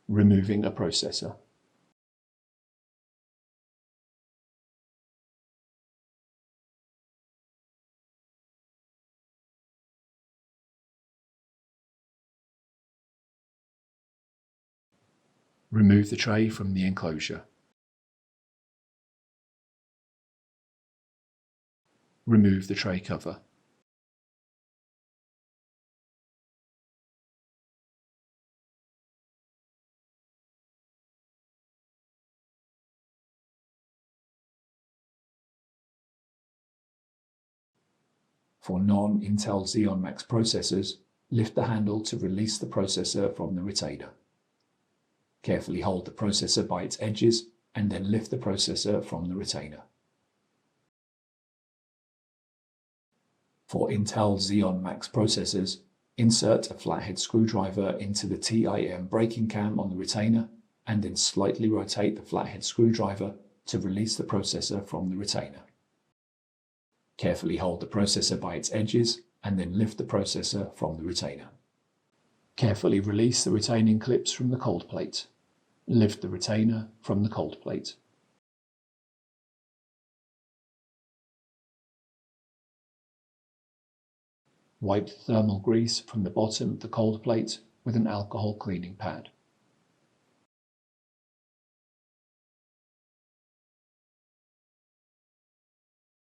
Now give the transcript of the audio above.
Removing a processor. Remove the tray from the enclosure. Remove the tray cover. For non-Intel Xeon Max processors, lift the handle to release the processor from the retainer. Carefully hold the processor by its edges and then lift the processor from the retainer. For Intel Xeon Max processors, insert a flathead screwdriver into the TIM braking cam on the retainer and then slightly rotate the flathead screwdriver to release the processor from the retainer. Carefully hold the processor by its edges and then lift the processor from the retainer. Carefully release the retaining clips from the cold plate. Lift the retainer from the cold plate. Wipe the thermal grease from the bottom of the cold plate with an alcohol cleaning pad.